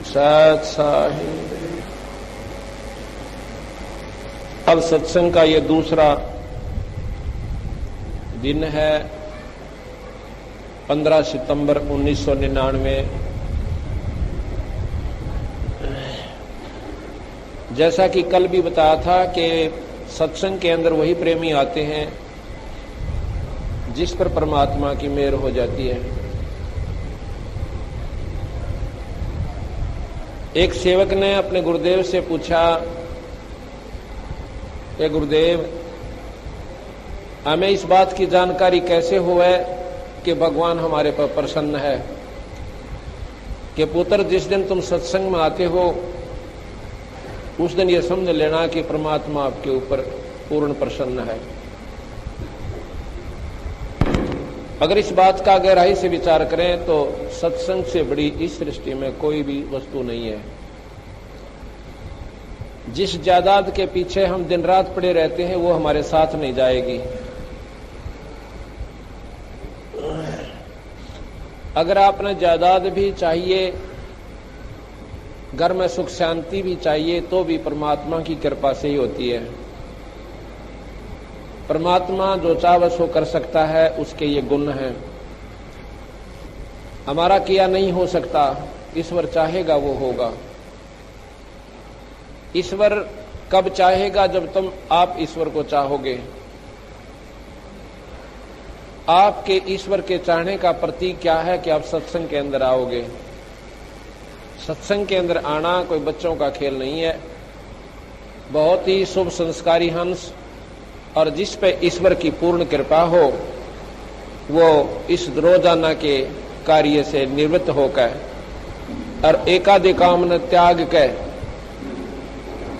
सत्साहिंद। अब सत्संग का ये दूसरा दिन है, 15 सितंबर 1999। जैसा कि कल भी बताया था कि सत्संग के अंदर वही प्रेमी आते हैं जिस पर परमात्मा की मेहर हो जाती है। एक सेवक ने अपने गुरुदेव से पूछा, हे गुरुदेव, हमें इस बात की जानकारी कैसे हुए कि भगवान हमारे पर प्रसन्न है? कि पुत्र, जिस दिन तुम सत्संग में आते हो उस दिन ये समझ लेना कि परमात्मा आपके ऊपर पूर्ण प्रसन्न है। अगर इस बात का गहराई से विचार करें तो सत्संग से बड़ी इस सृष्टि में कोई भी वस्तु नहीं है। जिस जायदाद के पीछे हम दिन रात पड़े रहते हैं वो हमारे साथ नहीं जाएगी। अगर आपने जायदाद भी चाहिए, घर में सुख शांति भी चाहिए, तो भी परमात्मा की कृपा से ही होती है। परमात्मा जो चाहे सो कर सकता है, उसके ये गुण हैं। हमारा किया नहीं हो सकता, ईश्वर चाहेगा वो होगा। ईश्वर कब चाहेगा? जब आप ईश्वर को चाहोगे। आपके ईश्वर के चाहने का प्रतीक क्या है कि आप सत्संग के अंदर आओगे। सत्संग के अंदर आना कोई बच्चों का खेल नहीं है। बहुत ही शुभ संस्कारी हंस और जिस पे ईश्वर की पूर्ण कृपा हो, वो इस रोजाना के कार्य से निवृत्त होकर और एकाधिकामन त्याग कर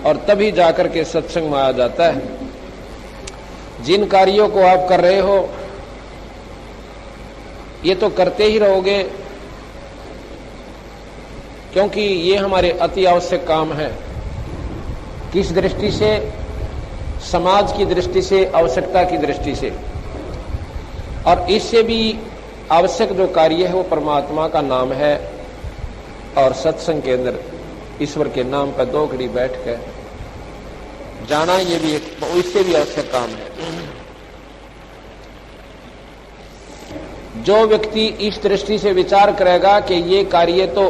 और तभी जाकर के सत्संग में आ जाता है। जिन कार्यों को आप कर रहे हो ये तो करते ही रहोगे, क्योंकि ये हमारे अति आवश्यक काम है। किस दृष्टि से? समाज की दृष्टि से, आवश्यकता की दृष्टि से। और इससे भी आवश्यक जो कार्य है वो परमात्मा का नाम है। और सत्संग के अंदर ईश्वर के नाम पर 2 घड़ी बैठ कर जाना, ये भी इससे भी आवश्यक काम है। जो व्यक्ति इस दृष्टि से विचार करेगा कि ये कार्य तो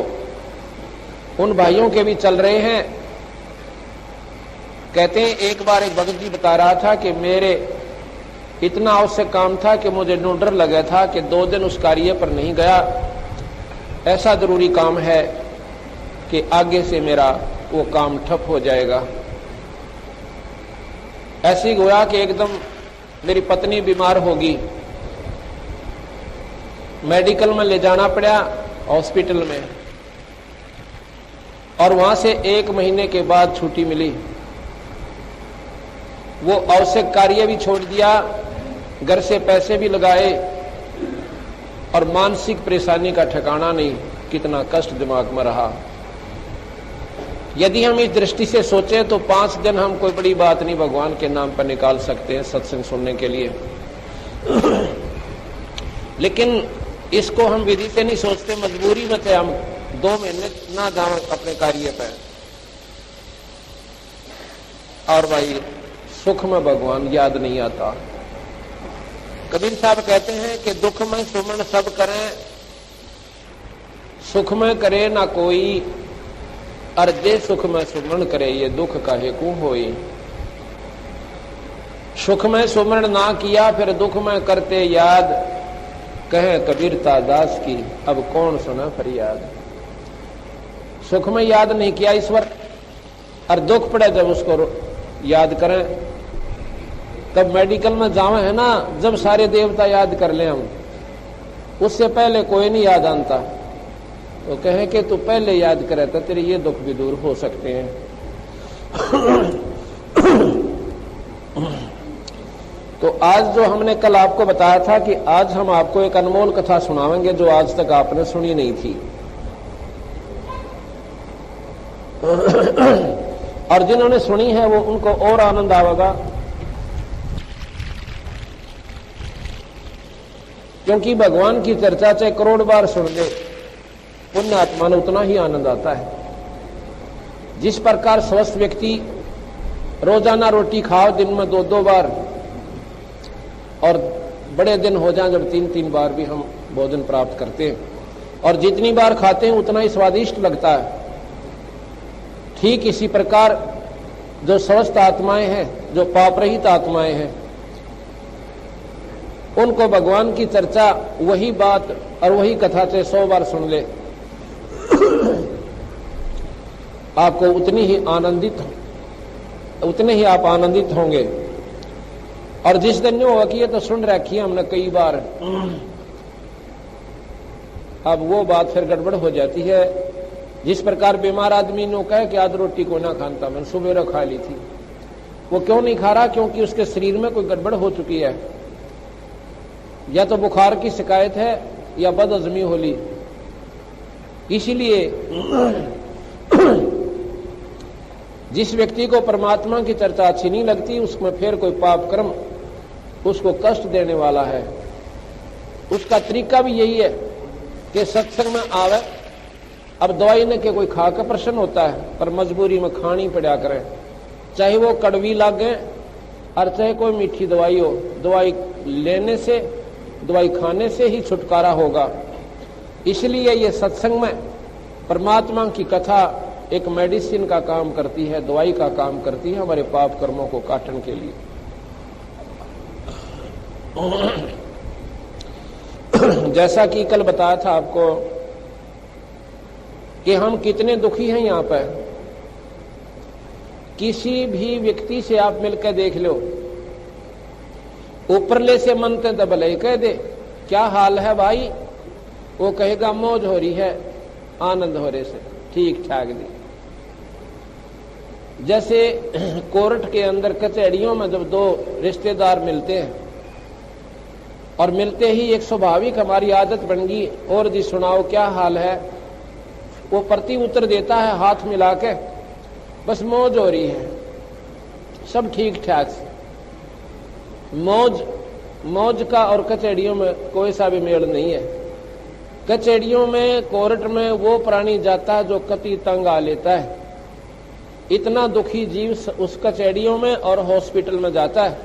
उन भाइयों के भी चल रहे हैं। कहते हैं, एक बार एक भगत जी बता रहा था कि मेरे इतना आवश्यक काम था कि मुझे डर लगा था कि 2 दिन उस कार्य पर नहीं गया। ऐसा जरूरी काम है कि आगे से मेरा वो काम ठप हो जाएगा। ऐसे ही हुआ कि एकदम मेरी पत्नी बीमार होगी, मेडिकल में ले जाना पड़ा, हॉस्पिटल में, और वहां से 1 महीने के बाद छुट्टी मिली। वो आवश्यक कार्य भी छोड़ दिया, घर से पैसे भी लगाए और मानसिक परेशानी का ठिकाना नहीं। कितना कष्ट दिमाग में रहा। यदि हम इस दृष्टि से सोचें तो 5 दिन हम कोई बड़ी बात नहीं भगवान के नाम पर निकाल सकते हैं सत्संग सुनने के लिए। लेकिन इसको हम विधि से नहीं सोचते, मजबूरी में थे हम 2 महीने ना जाओ अपने कार्य पर। और भाई सुख में भगवान याद नहीं आता। कबीर साहब कहते हैं कि दुख में सुमन सब करें, सुख में करे ना कोई, अर्जे सुख में सुमन करे, ये दुख काहे को होई। सुख में सुमन ना किया फिर दुख में करते याद, कहे कबीरता दास की अब कौन सुना फरियाद। सुख में याद नहीं किया ईश्वर, और दुख पड़े जब उसको याद करें। तब मेडिकल में जावे है ना, जब सारे देवता याद कर ले हम, उससे पहले कोई नहीं याद आता। तो कहे कि तू पहले याद करे तो तेरे ये दुख भी दूर हो सकते हैं। तो आज जो हमने कल आपको बताया था कि आज हम आपको एक अनमोल कथा सुनाएंगे जो आज तक आपने सुनी नहीं थी। और जिन्होंने सुनी है वो उनको और आनंद आवेगा, क्योंकि भगवान की चर्चा चाहे करोड़ बार सुन ले, पुण्य आत्मा ने उतना ही आनंद आता है। जिस प्रकार स्वस्थ व्यक्ति रोजाना रोटी खाओ दिन में 2-2 बार, और बड़े दिन हो जाएं जब 3-3 बार भी हम भोजन प्राप्त करते हैं, और जितनी बार खाते हैं उतना ही स्वादिष्ट लगता है। ठीक इसी प्रकार जो स्वस्थ आत्माएं हैं, जो पाप रहित आत्माएं हैं, उनको भगवान की चर्चा वही बात और वही कथा से 100 बार सुन ले, आपको उतने ही आप आनंदित होंगे। और जिस दिन जो होगा कि ये तो सुन रखी है हमने कई बार, अब वो बात फिर गड़बड़ हो जाती है। जिस प्रकार बीमार आदमी ने कहा कि आज रोटी को ना खाता, मैंने सुबह खा ली थी, वो क्यों नहीं खा रहा? क्योंकि उसके शरीर में कोई गड़बड़ हो चुकी है, या तो बुखार की शिकायत है या बदहजमी हो ली। इसीलिए जिस व्यक्ति को परमात्मा की चर्चा अच्छी नहीं लगती, उसमें फिर कोई पाप कर्म उसको कष्ट देने वाला है। उसका तरीका भी यही है कि सत्संग में आवे। अब दवाई ने के कोई खा कर प्रसन्न होता है, पर मजबूरी में खानी पड़ा करे, चाहे वो कड़वी लागे और चाहे कोई मीठी दवाई हो। दवाई लेने से, दवाई खाने से ही छुटकारा होगा। इसलिए ये सत्संग में परमात्मा की कथा एक मेडिसिन का काम करती है, दवाई का काम करती है हमारे पाप कर्मों को काटने के लिए। जैसा कि कल बताया था आपको कि हम कितने दुखी हैं यहां पर। किसी भी व्यक्ति से आप मिलकर देख लो, ऊपरले से मनते तो भले कह दे क्या हाल है भाई, वो कहेगा मौज हो रही है, आनंद हो रहे से, ठीक ठाक दी। जैसे कोर्ट के अंदर कचहरियों में जब 2 रिश्तेदार मिलते हैं और मिलते ही एक स्वाभाविक हमारी आदत बन गई, और जी सुनाओ क्या हाल है, वो प्रति उत्तर देता है हाथ मिला के, बस मौज हो रही है, सब ठीक ठाक से। मौज का और कचहरियों में कोई सा भी मेल नहीं है। कचहरियों में, कोर्ट में वो प्राणी जाता है जो कति तंग आ लेता है। इतना दुखी जीव उस कचहरियों में और हॉस्पिटल में जाता है।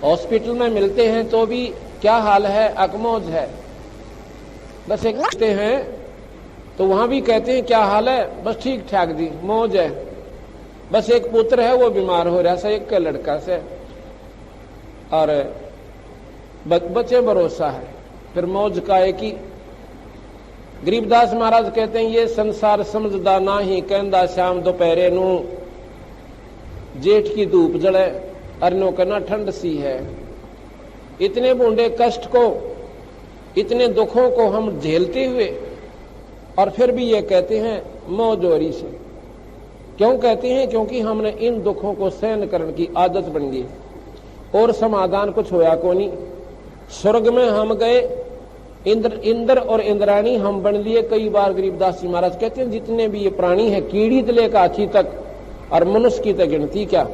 हॉस्पिटल में मिलते हैं तो भी क्या हाल है, अकमौज है, बस एक कहते हैं तो वहां भी कहते हैं क्या हाल है, बस ठीक ठाक दी, मौज है। बस एक पुत्र है वो बीमार हो रहा है, एक का लड़का से, और बच्चे भरोसा है, फिर मौज का एक ही। गरीबदास महाराज कहते हैं ये संसार समझदा ना ही, कहंदा शाम दोपहरे नू, जेठ की धूप जड़े अरनो कहना ठंड सी है। इतने बूंदे कष्ट को, इतने दुखों को हम झेलते हुए और फिर भी ये कहते हैं मौज हो रही से। क्यों कहते हैं? क्योंकि हमने इन दुखों को सहन करने की आदत बन गई और समाधान कुछ होया को नहीं। स्वर्ग में हम गए, इंद्र और इंद्राणी हम बन लिए कई बार। गरीबदास जी महाराज कहते हैं जितने भी ये प्राणी हैं, कीड़ी से लेकर हाथी तक और मनुष्य की तो गिनती क्या,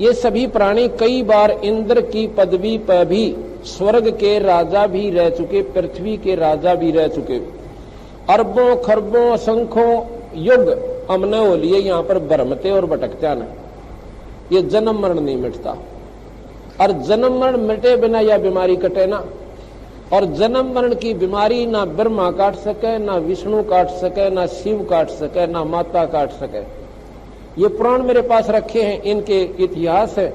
ये सभी प्राणी कई बार इंद्र की पदवी पर भी स्वर्ग के राजा भी रह चुके, पृथ्वी के राजा भी रह चुके। अरबों खरबों असंख्यों युग हमने हो लिए यहां पर भ्रमते और भटकते न। ये जन्म मरण नहीं मिटता, और जन्म मरण मिटे बिना यह बीमारी कटे ना। और जन्म मरण की बीमारी ना ब्रह्मा काट सके, ना विष्णु काट सके, ना शिव काट सके, ना माता काट सके। ये पुराण मेरे पास रखे हैं, इनके इतिहास है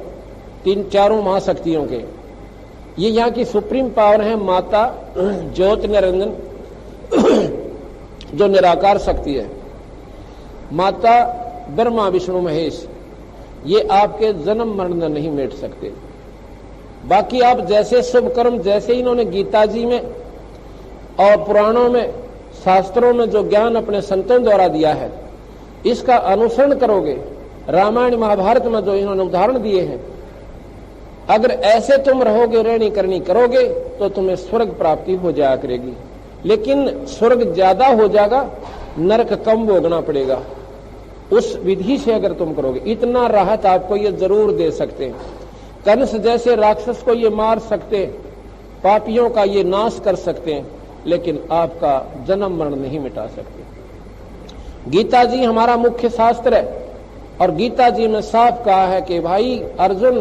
3-4 महाशक्तियों के। ये यहाँ की सुप्रीम पावर है माता ज्योत निरंजन, जो निराकार शक्ति है। माता ब्रह्मा विष्णु महेश, ये आपके जन्म मरण नहीं मिट सकते। बाकी आप जैसे शुभ कर्म, जैसे इन्होंने गीता जी में और पुराणों में, शास्त्रों में जो ज्ञान अपने संतों द्वारा दिया है, इसका अनुसरण करोगे, रामायण महाभारत में जो इन्होंने उदाहरण दिए हैं, अगर ऐसे तुम रहोगे, रहनी करनी करोगे, तो तुम्हें स्वर्ग प्राप्ति हो जाया करेगी। लेकिन स्वर्ग ज्यादा हो जाएगा, नरक कम भोगना पड़ेगा। उस विधि से अगर तुम करोगे, इतना राहत आपको ये जरूर दे सकते हैं। कंस जैसे राक्षस को ये मार सकते, पापियों का ये नाश कर सकते हैं, लेकिन आपका जन्म मरण नहीं मिटा सकते। गीता जी हमारा मुख्य शास्त्र है और गीता जी में साफ कहा है कि भाई अर्जुन,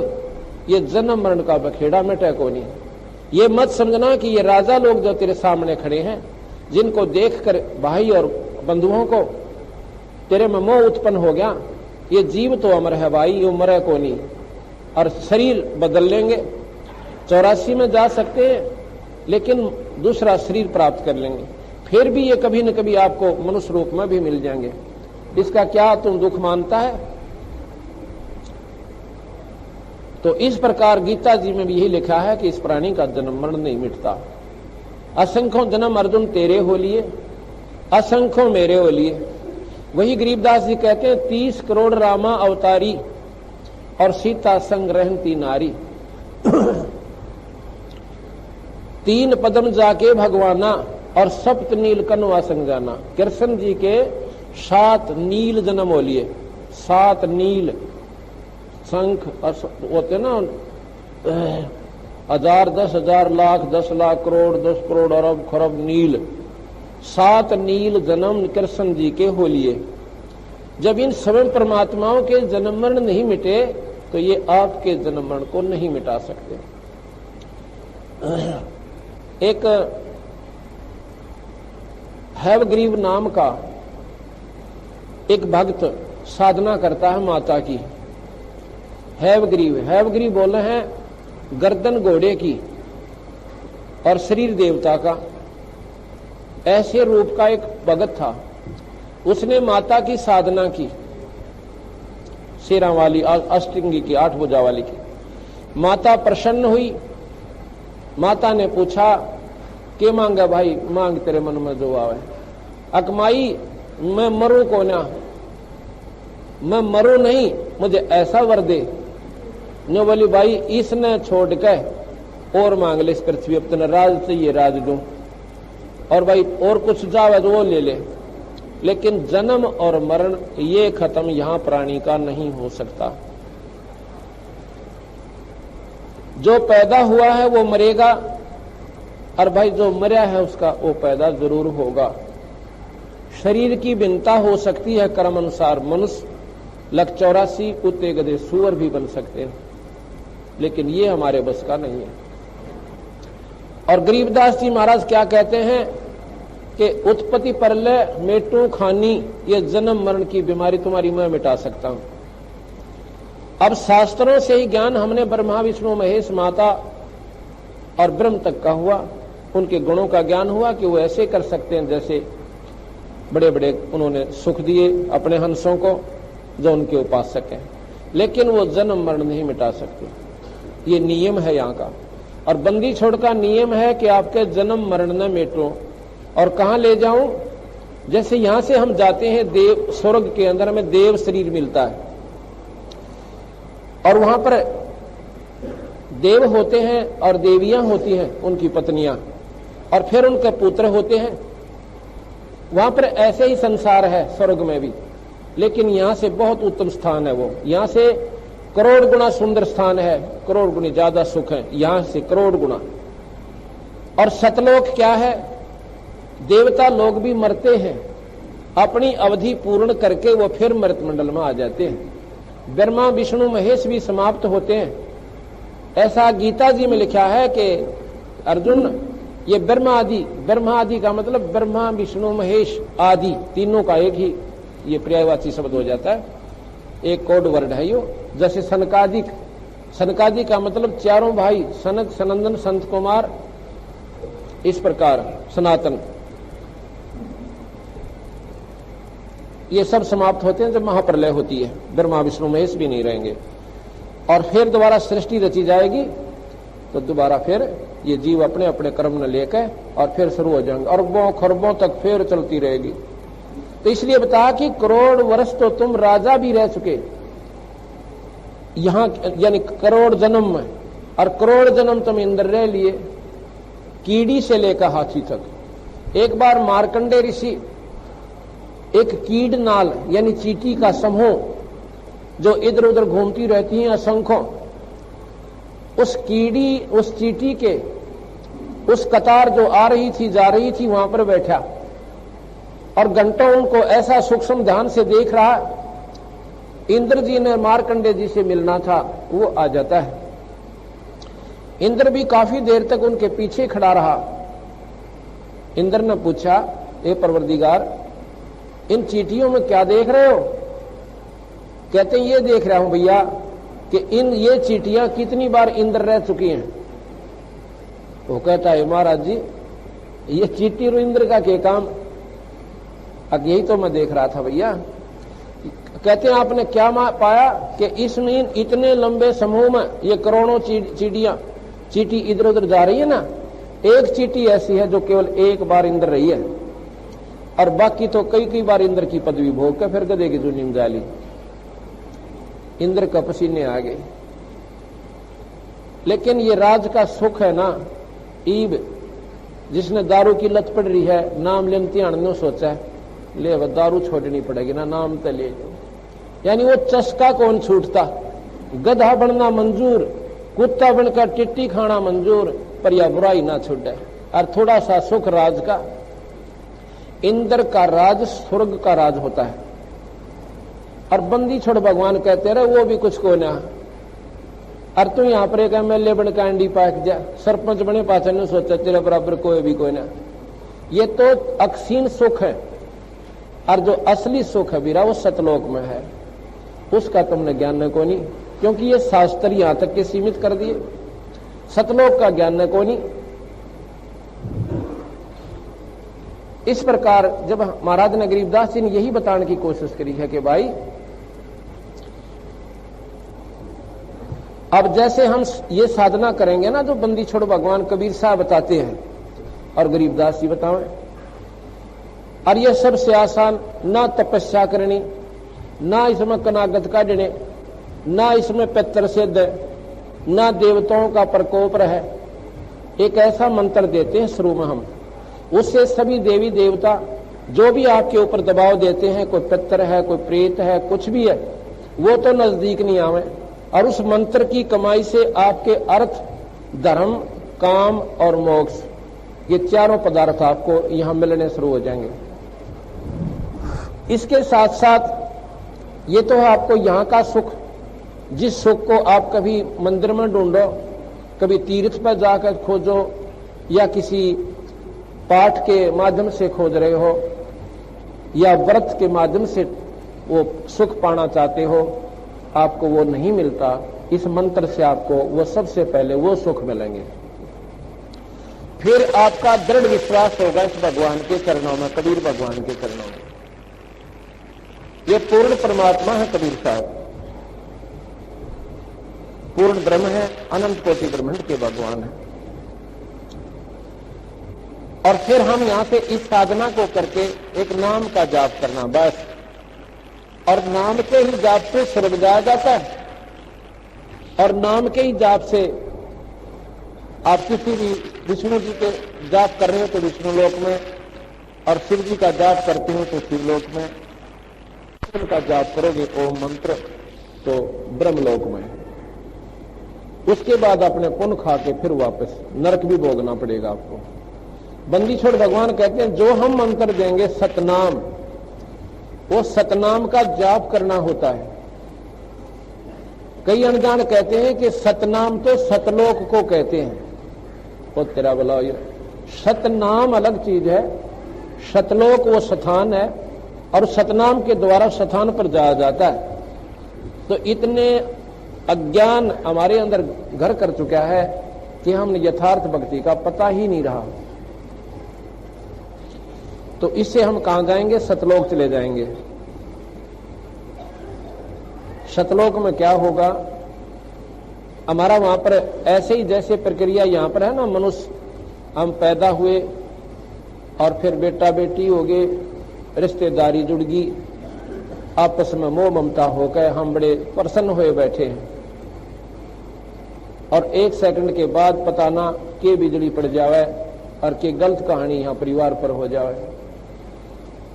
ये जन्म मरण का बखेड़ा मिटे को नहीं। ये मत समझना कि ये राजा लोग जो तेरे सामने खड़े हैं, जिनको देखकर भाई और बंधुओं को तेरे में मोह उत्पन्न हो गया, ये जीव तो अमर है भाई, ये मरे को नहीं। और शरीर बदल लेंगे, 84 में जा सकते हैं, लेकिन दूसरा शरीर प्राप्त कर लेंगे, फिर भी ये कभी न कभी आपको मनुष्य रूप में भी मिल जाएंगे। इसका क्या तुम दुख मानता है? तो इस प्रकार गीता जी में भी यही लिखा है कि इस प्राणी का जन्म मरण नहीं मिटता। असंख्यों जन्म अर्जुन तेरे हो लिए, असंख्यों मेरे हो लिए। वही गरीबदास जी कहते हैं 30 करोड़ रामा अवतारी और सीता संग रहती नारी। 3 पदम जाके भगवाना और सप्त नील कनवा संग जाना। कृष्ण जी के 7 नील जन्म हो लिए, 7 नील शंख होते ना, 1000 10,000 लाख 10 लाख करोड़ 10 करोड़ अरब खरब नील, 7 नील जन्म कृष्ण जी के हो लिए। जब इन स्वयं परमात्माओं के जन्म मरण नहीं मिटे तो ये आपके जन्म मरण को नहीं मिटा सकते। एक हैवग्रीव नाम का एक भक्त साधना करता है माता की। हैवग्रीव बोले हैं गर्दन घोड़े की और शरीर देवता का। ऐसे रूप का एक भगत था। उसने माता की साधना की, शेरा वाली, अष्टंगी की, 8 भुजा वाली की। माता प्रसन्न हुई। माता ने पूछा के मांगा भाई? मांग तेरे मन में जो आवे। अकमाई मैं मरूं को ना, मैं मरूं नहीं, मुझे ऐसा वर दे। नो बोली भाई इसने छोड़ के और मांग ले, इस पृथ्वी पर तेने राज चाहिए राज दूं, और भाई और कुछ जावे तो वो ले ले, लेकिन जन्म और मरण ये खत्म यहां प्राणी का नहीं हो सकता। जो पैदा हुआ है वो मरेगा, और भाई जो मरा है उसका वो पैदा जरूर होगा। शरीर की भिन्नता हो सकती है कर्म अनुसार, मनुष्य लख 84 कुत्ते गधे सूअर भी बन सकते हैं, लेकिन ये हमारे बस का नहीं है। और गरीबदास जी महाराज क्या कहते हैं कि उत्पत्ति प्रलय मेटू खानी, ये जन्म मरण की बीमारी तुम्हारी मैं मिटा सकता हूं। अब शास्त्रों से ही ज्ञान हमने ब्रह्मा विष्णु महेश माता और ब्रह्म तक का हुआ, उनके गुणों का ज्ञान हुआ कि वो ऐसे कर सकते हैं जैसे बड़े बड़े उन्होंने सुख दिए अपने हंसों को जो उनके उपासक हैं, लेकिन वो जन्म मरण नहीं मिटा सकते। ये नियम है यहाँ का। और बंदी छोड़ का नियम है कि आपके जन्म मरण न मिटो। और कहां ले जाऊं? जैसे यहां से हम जाते हैं देव स्वर्ग के अंदर, हमें देव शरीर मिलता है और वहां पर देव होते हैं और देवियां होती हैं, उनकी पत्नियां, और फिर उनके पुत्र होते हैं। वहां पर ऐसे ही संसार है स्वर्ग में भी, लेकिन यहां से बहुत उत्तम स्थान है वो। यहां से करोड़ गुना सुंदर स्थान है, करोड़ गुना ज्यादा सुख है यहां से, करोड़ गुना। और सतलोक क्या है? देवता लोग भी मरते हैं, अपनी अवधि पूर्ण करके वो फिर मृत मंडल में आ जाते हैं। ब्रह्मा विष्णु महेश भी समाप्त होते हैं। ऐसा गीता जी में लिखा है कि अर्जुन ये ब्रह्मा आदि का मतलब ब्रह्मा विष्णु महेश आदि तीनों का एक ही ये पर्यायवाची शब्द हो जाता है, एक कोड वर्ड है यो। जैसे सनकादिक का मतलब चारों भाई, सनक सनंदन संत कुमार, इस प्रकार सनातन, ये सब समाप्त होते हैं जब महाप्रलय होती है। ब्रह्मा विष्णु महेश भी नहीं रहेंगे और फिर दोबारा सृष्टि रची जाएगी, तो दोबारा फिर ये जीव अपने अपने कर्म न लेकर और फिर शुरू हो जाएंगे, अरबों खरबों तक फिर चलती रहेगी। तो इसलिए बता कि करोड़ वर्ष तो तुम राजा भी रह चुके यहां, यानी करोड़ जन्म में, और करोड़ जन्म तुम इंद्र रह लिए, कीड़ी से लेकर हाथी तक। एक बार मार्कंडे ऋषि एक कीड़ नाल यानी चींटी का समूह जो इधर उधर घूमती रहती हैं असंख्यों, उस चींटी के उस कतार जो आ रही थी जा रही थी वहां पर बैठा और घंटों उनको ऐसा सूक्ष्म ध्यान से देख रहा। इंद्र जी ने मार्कंडे जी से मिलना था, वो आ जाता है। इंद्र भी काफी देर तक उनके पीछे खड़ा रहा। इंद्र ने पूछा, ए परवरदिगार, इन चींटियों में क्या देख रहे हो? कहते हैं, ये देख रहा हूं भैया कि ये चींटियां कितनी बार इंद्र रह चुकी हैं। वो कहता है, महाराज जी, ये चींटी और इंद्र का क्या काम? अब यही तो मैं देख रहा था भैया। कहते हैं, आपने क्या पाया कि इसमें इतने लंबे समूह में ये करोड़ों चींटी इधर उधर जा रही है ना, एक चींटी ऐसी है जो केवल एक बार इंद्र रही है, और बाकी तो कई कई बार इंद्र की पदवी भोग कर फिर गधे की जूनी में डाली। इंद्र का पसीने आ गए। लेकिन ये राज का सुख है ना, ईब जिसने दारू की लत पड़ रही है, नाम लेन ध्यान ने सोचा है, ले वह दारू छोड़नी पड़ेगी ना, नाम तो ले लो। यानी वो चस्का कौन छूटता? गधा बनना मंजूर, कुत्ता बनकर टिट्टी खाना मंजूर, पर यह बुराई ना छूटे। और थोड़ा सा सुख राज का। इंद्र का राज स्वर्ग का राज होता है। और बंदी छोड़ भगवान कहते रहे, वो भी कुछ को ना। और तू यहां पर एक एमएलए बन कैंडी पाक जा, सरपंच बने पाचा ने सोचा तेरे बराबर कोई भी कोई ना। ये तो अक्षीण सुख है। और जो असली सुख है बीरा, वो सतलोक में है। उसका तुमने ज्ञान न को नहीं, क्योंकि ये शास्त्र यहां तक के सीमित कर दिए। सतलोक का ज्ञान न को नहीं। इस प्रकार जब महाराज ने गरीबदास जी ने यही बताने की कोशिश करी है कि भाई, अब जैसे हम ये साधना करेंगे ना, जो बंदी छोड़ भगवान कबीर साहब बताते हैं और गरीबदास जी बताएं, और ये सबसे आसान, ना तपस्या करनी, ना इसमें कनागत काटने, ना इसमें पितर सिद्ध, ना देवताओं का प्रकोप रहे। एक ऐसा मंत्र देते हैं शुरू में हम, उससे सभी देवी देवता जो भी आपके ऊपर दबाव देते हैं, कोई पितर है, कोई प्रेत है, कुछ भी है, वो तो नजदीक नहीं आवे। और उस मंत्र की कमाई से आपके अर्थ, धर्म, काम और मोक्ष, ये चारों पदार्थ आपको यहां मिलने शुरू हो जाएंगे। इसके साथ साथ ये तो है आपको यहां का सुख, जिस सुख को आप कभी मंदिर में ढूंढो, कभी तीर्थ पर जाकर खोजो, या किसी पाठ के माध्यम से खोज रहे हो, या व्रत के माध्यम से वो सुख पाना चाहते हो, आपको वो नहीं मिलता। इस मंत्र से आपको वो सबसे पहले वो सुख मिलेंगे। फिर आपका दृढ़ विश्वास होगा इस भगवान के चरणों में, कबीर भगवान के चरणों में। ये पूर्ण परमात्मा है कबीर साहब, पूर्ण ब्रह्म है, अनंत कोटि ब्रह्मांड के भगवान है। और फिर हम यहां से इस साधना को करके एक नाम का जाप करना बस। और नाम के ही जाप से स्वर्ग जाया जाता है। और नाम के ही जाप से आप किसी भी विष्णु जी के जाप कर रहे हो तो विष्णु लोक में, और शिव जी का जाप करते हो तो शिवलोक में, का जाप करोगे ओम मंत्र तो ब्रह्मलोक में। उसके बाद अपने पुण्य खा के फिर वापस नरक भी भोगना पड़ेगा आपको। बंदी छोड़ भगवान कहते हैं, जो हम मंत्र देंगे सतनाम, वो सतनाम का जाप करना होता है। कई अनजान कहते हैं कि सतनाम तो सतलोक को कहते हैं। वो तेरा भला, सतनाम अलग चीज है, सतलोक वो स्थान है, और सतनाम के द्वारा स्थान पर जाया जाता है। तो इतने अज्ञान हमारे अंदर घर कर चुका है कि हमने यथार्थ भक्ति का पता ही नहीं रहा। तो इससे हम कहां जाएंगे? सतलोक चले जाएंगे। सतलोक में क्या होगा? हमारा वहां पर ऐसे ही जैसे प्रक्रिया यहां पर है ना, मनुष्य हम पैदा हुए और फिर बेटा बेटी हो गए, रिश्तेदारी जुड़ गई, आपस में मोह ममता हो गए, हम बड़े प्रसन्न हुए बैठे हैं, और एक सेकंड के बाद पता ना के बिजली पड़ जावे और के गलत कहानी यहां परिवार पर हो जावे।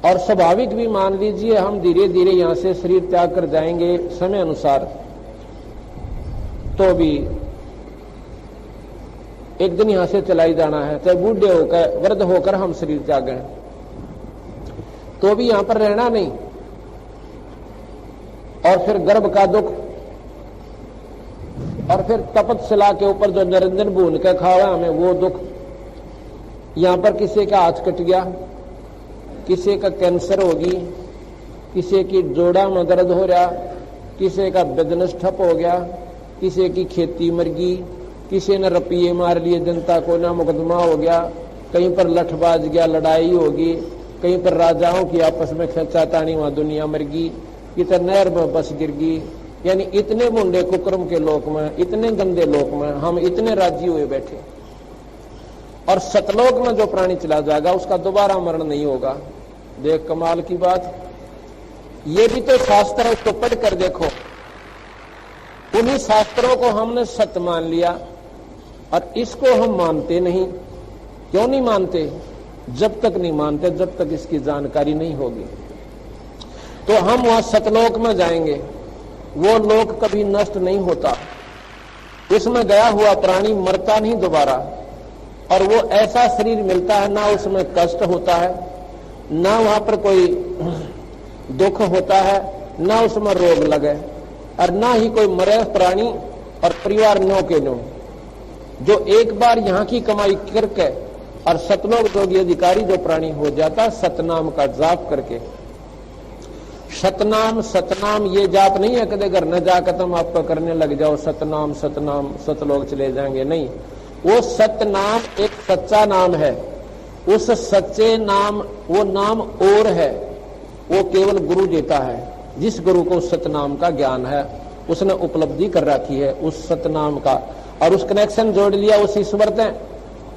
और स्वाभाविक भी मान लीजिए हम धीरे धीरे यहां से शरीर त्याग कर जाएंगे समय अनुसार, तो भी एक दिन यहां से चला ही जाना है, चाहे बूढ़े होकर वृद्ध होकर हम शरीर त्यागें। तो भी यहां पर रहना नहीं। और फिर गर्भ का दुख, और फिर तपतशिला के ऊपर जो निरंजन भून के खावा हमें वो दुख। यहां पर किसी का हाथ कट गया, किसी का कैंसर होगी, किसी की जोड़ा में दर्द हो रहा, किसी का बिजनेस ठप हो गया, किसी की खेती मर गई, किसी ने रपिये मार लिए, जनता को ना मुकदमा हो गया, कहीं पर लठबाज गया, लड़ाई होगी, कहीं पर राजाओं की आपस में खींचातानी, वहां दुनिया मर गई, कितने नहर में बस गिर गई। यानी इतने मुंडे कुकर्म के लोक में, इतने गंदे लोक में हम इतने राजी हुए बैठे। और सतलोक में जो प्राणी चला जाएगा उसका दोबारा मरण नहीं होगा। देख कमाल की बात, ये भी तो शास्त्र है, उसको पढ़ कर देखो। उन्हीं शास्त्रों को हमने सत्य मान लिया और इसको हम मानते नहीं। क्यों नहीं मानते? जब तक नहीं मानते, जब तक इसकी जानकारी नहीं होगी। तो हम वहां सतलोक में जाएंगे, वो लोक कभी नष्ट नहीं होता, उसमें गया हुआ प्राणी मरता नहीं दोबारा, और वो ऐसा शरीर मिलता है, ना उसमें कष्ट होता है, ना वहां पर कोई दुख होता है, ना उसमें रोग लगे, और ना ही कोई मरे प्राणी और परिवार नो के नो। जो एक बार यहाँ की कमाई करके और सतलोक जोगी अधिकारी जो प्राणी हो जाता, सतनाम का जाप करके। सतनाम सतनाम ये जाप नहीं है कदे घर न जाकर तुम आपका करने लग जाओ सतनाम सतनाम सतलोक चले जाएंगे, नहीं। वो सतनाम एक सच्चा नाम है। उस सच्चे नाम, वो नाम और है, वो केवल गुरु देता है। जिस गुरु को सतनाम का ज्ञान है, उसने उपलब्धि कर रखी है उस सतनाम का, और उस कनेक्शन जोड़ लिया उस ईश्वर ने,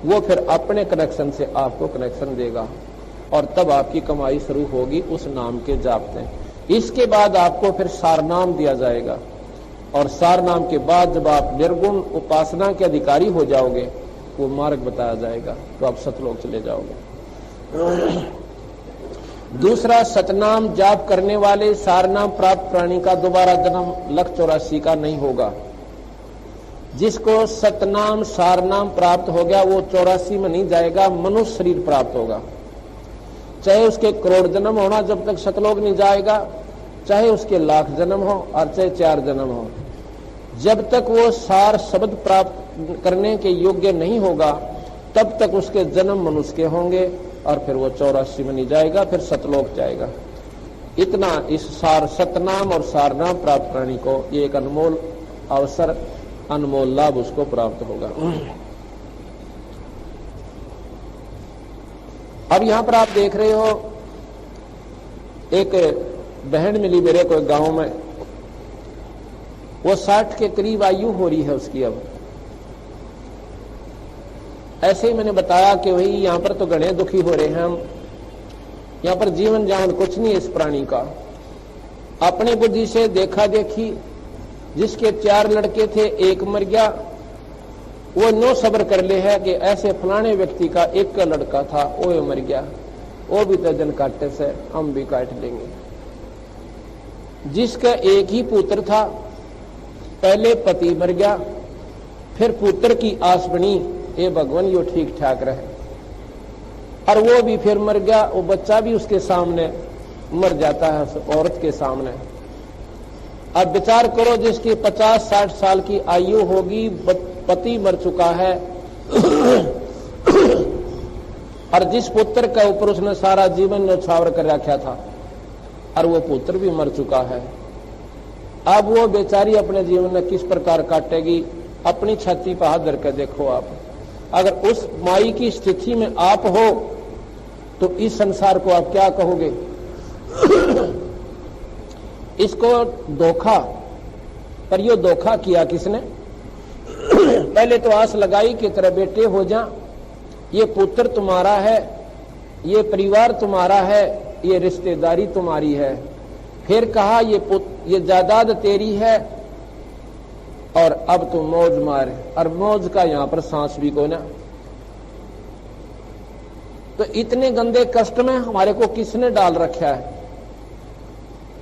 वो फिर अपने कनेक्शन से आपको कनेक्शन देगा, और तब आपकी कमाई शुरू होगी उस नाम के जाप से। इसके बाद आपको फिर सारनाम दिया जाएगा, और सारनाम के बाद जब आप निर्गुण उपासना के अधिकारी हो जाओगे, वो मार्ग बताया जाएगा, तो आप सतलोक चले जाओगे। दूसरा, सतनाम जाप करने वाले सारनाम प्राप्त प्राणी का दोबारा जन्म 184 का नहीं होगा। जिसको सतनाम सारनाम प्राप्त हो गया, वो 84 में नहीं जाएगा, मनुष्य शरीर प्राप्त होगा। चाहे उसके करोड़ जन्म होना जब तक सतलोक नहीं जाएगा, चाहे उसके लाख जन्म हो और चाहे 4 जन्म हो, जब तक वो सार शब्द प्राप्त करने के योग्य नहीं होगा, तब तक उसके जन्म मनुष्य के होंगे, और फिर वो 84 में नहीं जाएगा, फिर सतलोक जाएगा। इतना इस सार सतनाम और सारनाम प्राप्त प्राणी को ये एक अनमोल अवसर, अनमोल लाभ उसको प्राप्त होगा। अब यहां पर आप देख रहे हो, एक बहन मिली मेरे को गांव में, वो 60 के करीब आयु हो रही है उसकी। अब ऐसे ही मैंने बताया कि वही यहां पर तो घने दुखी हो रहे हैं हम, यहां पर जीवन जान कुछ नहीं है इस प्राणी का। अपनी बुद्धि से देखा देखी, जिसके 4 लड़के थे, 1 मर गया, वो नो सब्र कर ले है कि ऐसे फलाने व्यक्ति का 1 का लड़का था, वो मर गया, वो भी तो जन काटे से हम भी काट लेंगे। जिसका 1 ही पुत्र था, पहले पति मर गया, फिर पुत्र की आस बनी, ये भगवान यो ठीक ठाक रहे, और वो भी फिर मर गया। वो बच्चा भी उसके सामने मर जाता है, उस औरत के सामने। अब विचार करो, जिसकी 50-60 साल की आयु होगी, पति मर चुका है, और जिस पुत्र के ऊपर उसने सारा जीवन न्यौछावर कर रखा था, और वो पुत्र भी मर चुका है। अब वो बेचारी अपने जीवन में किस प्रकार काटेगी? अपनी छाती पर हाथ धर कर देखो आप। अगर उस माई की स्थिति में आप हो, तो इस संसार को आप क्या कहोगे? इसको धोखा, पर यो धोखा किया किसने? पहले तो आस लगाई कि तेरे बेटे हो जा, ये पुत्र तुम्हारा है, ये परिवार तुम्हारा है, ये रिश्तेदारी तुम्हारी है। फिर कहा ये जायदाद तेरी है, और अब तुम मौज मार, और मौज का यहां पर सांस भी को ना। तो इतने गंदे कष्ट में हमारे को किसने डाल रखा है?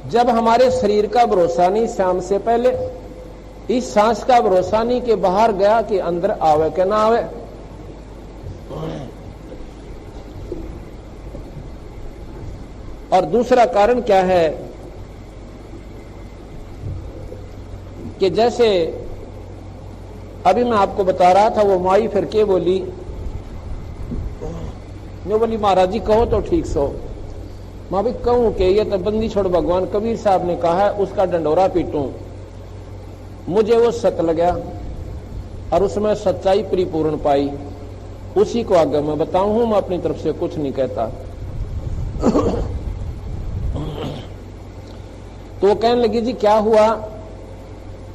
जब हमारे शरीर का भरोसा नहीं, शाम से पहले इस सांस का भरोसा नहीं कि बाहर गया कि अंदर आवे कि ना आवे। और दूसरा कारण क्या है कि जैसे अभी मैं आपको बता रहा था, वो माई फिर के बोली, जो बोली महाराज जी कहो तो ठीक सो। मैं भी कहूं कि ये तो बंदी छोड़ भगवान कबीर साहब ने कहा है, उसका डंडोरा पीटूं। मुझे वो सत लगा और उसमें सच्चाई परिपूर्ण पाई, उसी को आगे मैं बताऊं हूं, मैं अपनी तरफ से कुछ नहीं कहता। तो वो कहने लगी जी क्या हुआ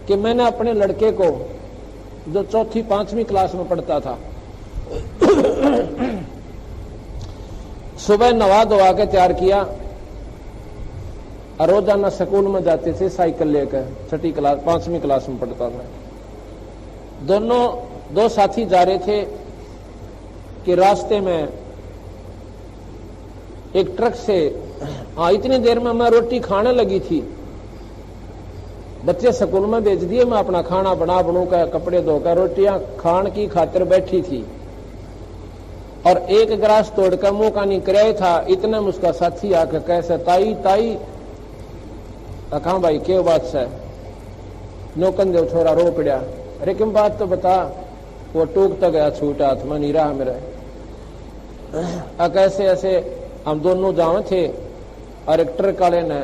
कि मैंने अपने लड़के को, जो चौथी पांचवी क्लास में पढ़ता था, सुबह नवा धोवा के तैयार किया और रोजाना स्कूल में जाते थे साइकिल लेकर, छठी क्लास पांचवी क्लास में पढ़ता था। दो साथी जा रहे थे कि रास्ते में एक ट्रक से, इतनी देर में मैं रोटी खाने लगी थी, बच्चे स्कूल में भेज दिए, मैं अपना खाना बनू कर कपड़े धोकर रोटियां खान की खातिर बैठी थी और एक गिलास तोड़कर मुंह का नहीं कराया था, इतने में उसका साथी आकर कैसे ताई ताई, कहा भाई क्या बात से, नौकन देव छोरा रो पड़ा, अरे किम बात तो बता। वो टूकता गया, छूटा हाथ में नहीं रहा मेरा। कैसे ऐसे हम दोनों जावे थे और एक ट्रक वाले ने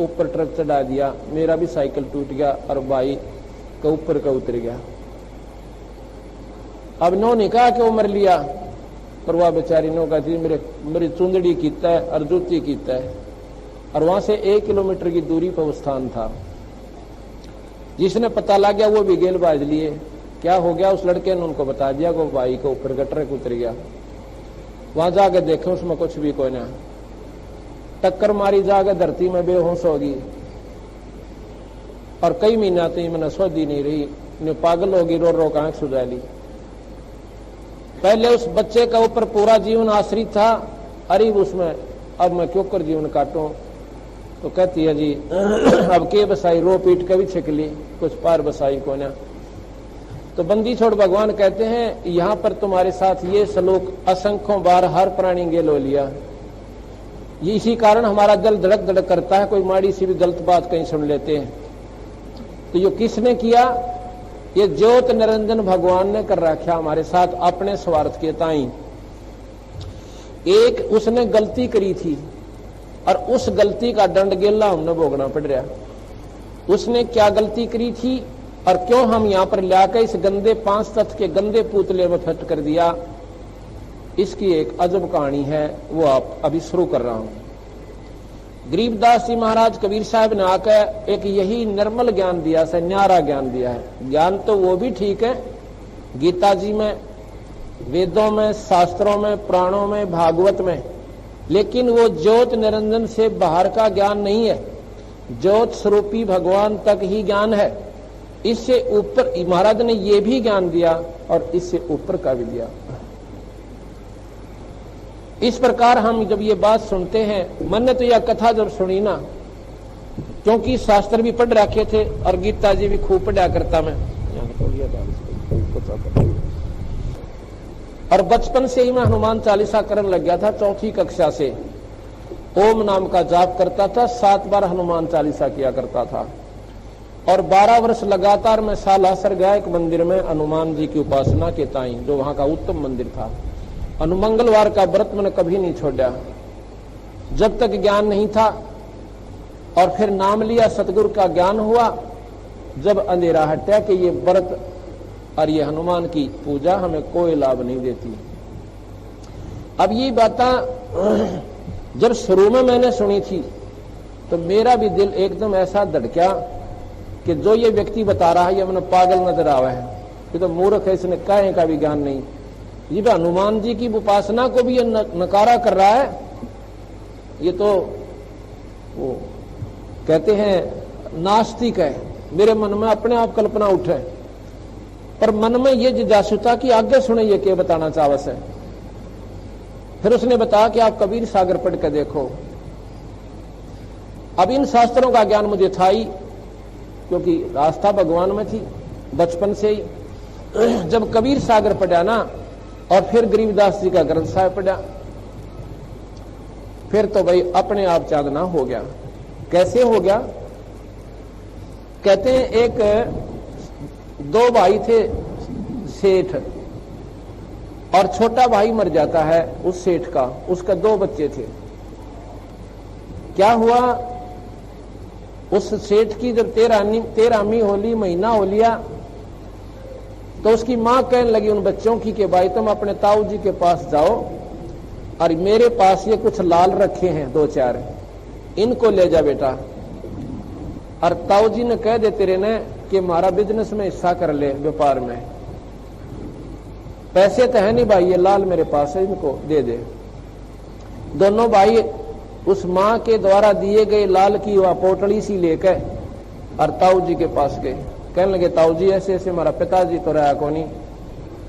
ऊपर ट्रक चढ़ा दिया, मेरा भी साइकिल टूट गया और भाई का ऊपर का उतर गया। अब नो ने कहा कि वो मर लिया, पर वह बेचारी नो कहती मेरी चुंदड़ी कीता है और जूती कीता है। और वहां से 1 किलोमीटर की दूरी पर वो स्थान था। जिसने पता लग गया वो भी गेल बाज लिए। क्या हो गया, उस लड़के ने उनको बता दिया कि भाई के ऊपर का ट्रक उतर गया। वहां जाके देखे उसमें कुछ भी कोई ना, टक्कर मारी जाके धरती में बेहोश होगी और कई महीना तक मैंने सोधी नहीं रही, ने पागल होगी, रो रो आंख सुझा ली। पहले उस बच्चे का ऊपर पूरा जीवन आश्रित था, अरे उसमें अब मैं क्यों कर जीवन काटूं। तो कहती है जी अब के बसाई, रो पीट के भी छिक ली, कुछ पार बसाई को ना। तो बंदी छोड़ भगवान कहते हैं यहां पर तुम्हारे साथ ये सलूक असंख्यों बार हर प्राणी गेल हो लिया। ये इसी कारण हमारा दिल धड़क धड़क करता है, कोई माड़ी सी भी गलत बात कहीं सुन लेते हैं। तो ये किसने किया, ये ज्योत निरंजन भगवान ने कर रखा हमारे साथ अपने स्वार्थ के ताई। एक उसने गलती करी थी और उस गलती का दंड गेला हमने भोगना पड़ रहा। उसने क्या गलती करी थी और क्यों हम यहां पर लाकर इस गंदे 5 तत्व के गंदे पुतले में फिट कर दिया, इसकी एक अजब कहानी है, वो आप अभी शुरू कर रहा हूं। गरीबदास जी महाराज कबीर साहब ने आकर एक यही निर्मल ज्ञान दिया है, न्यारा ज्ञान दिया है। ज्ञान तो वो भी ठीक है, गीता जी में, वेदों में, शास्त्रों में, पुराणों में, भागवत में, लेकिन वो ज्योत निरंजन से बाहर का ज्ञान नहीं है। ज्योत स्वरूपी भगवान तक ही ज्ञान है। इससे ऊपर महाराज ने ये भी ज्ञान दिया और इससे ऊपर का भी दिया। इस प्रकार हम जब ये बात सुनते हैं, मैंने तो यह कथा जब सुनी ना, क्योंकि शास्त्र भी पढ़ रखे थे और गीता जी भी खूब पढ़ा करता मैं, और बचपन से ही मैं हनुमान चालीसा करने लग गया था। चौथी कक्षा से ओम नाम का जाप करता था, 7 बार हनुमान चालीसा किया करता था। और 12 वर्ष लगातार मैं सालासर गया एक मंदिर में हनुमान जी की उपासना के ताई, जो वहां का उत्तम मंदिर था। अनुमंगलवार का व्रत मैंने कभी नहीं छोड़ा जब तक ज्ञान नहीं था। और फिर नाम लिया, सतगुरु का ज्ञान हुआ, जब अंधेरा हटा कि ये व्रत और ये हनुमान की पूजा हमें कोई लाभ नहीं देती। अब ये बातें जब शुरू में मैंने सुनी थी तो मेरा भी दिल एकदम ऐसा धड़का कि जो ये व्यक्ति बता रहा है ये मैंने पागल नजर आवा है, ये तो मूर्ख है, इसने कहे का भी ज्ञान नहीं। ये हनुमान जी की उपासना को भी ये नकारा कर रहा है। ये तो वो कहते हैं नास्तिक है। मेरे मन में अपने आप कल्पना उठे, पर मन में ये जिज्ञासुता कि आगे सुने ये क्या बताना चाहत है। फिर उसने बताया कि आप कबीर सागर पढ़ के देखो। अब इन शास्त्रों का ज्ञान मुझे था ही, क्योंकि आस्था भगवान में थी बचपन से ही। जब कबीर सागर पढ़ा ना और फिर गरीबदास जी का ग्रंथ साहिब पढ़ा, फिर तो भाई अपने आप चांदना हो गया। कैसे हो गया? कहते हैं एक दो भाई थे सेठ, और छोटा भाई मर जाता है उस सेठ का, उसका दो बच्चे थे। क्या हुआ, उस सेठ की जब 13वीं होली, महीना हो लिया, तो उसकी मां कहने लगी उन बच्चों की कि भाई तुम अपने ताऊ जी के पास जाओ और मेरे पास ये कुछ लाल रखे हैं 2-4, इनको ले जा बेटा। और ताऊ जी ने कह दे तेरे ने कि हमारा बिजनेस में हिस्सा कर ले, व्यापार में पैसे तो है नहीं भाई, ये लाल मेरे पास है, इनको दे दे। दोनों भाई उस मां के द्वारा दिए गए लाल की वह पोटली सी लेकर और ताऊ जी के पास गए। कहने लगे ताऊ जी ऐसे ऐसे हमारा पिताजी तो रहा को नहीं